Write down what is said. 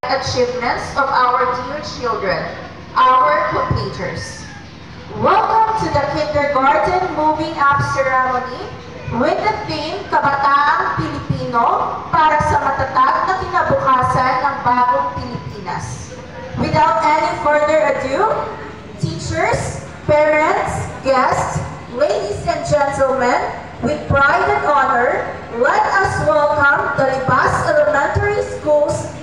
achievements of our dear children, our completers. Welcome to the Kindergarten Moving Up Ceremony with the theme Kabataang Pilipino para sa matatag na kinabukasan ng bagong Pilipinas. Without any further ado, teachers, parents, guests, ladies and gentlemen, with pride and honor, let us welcome the Libas Elementary School's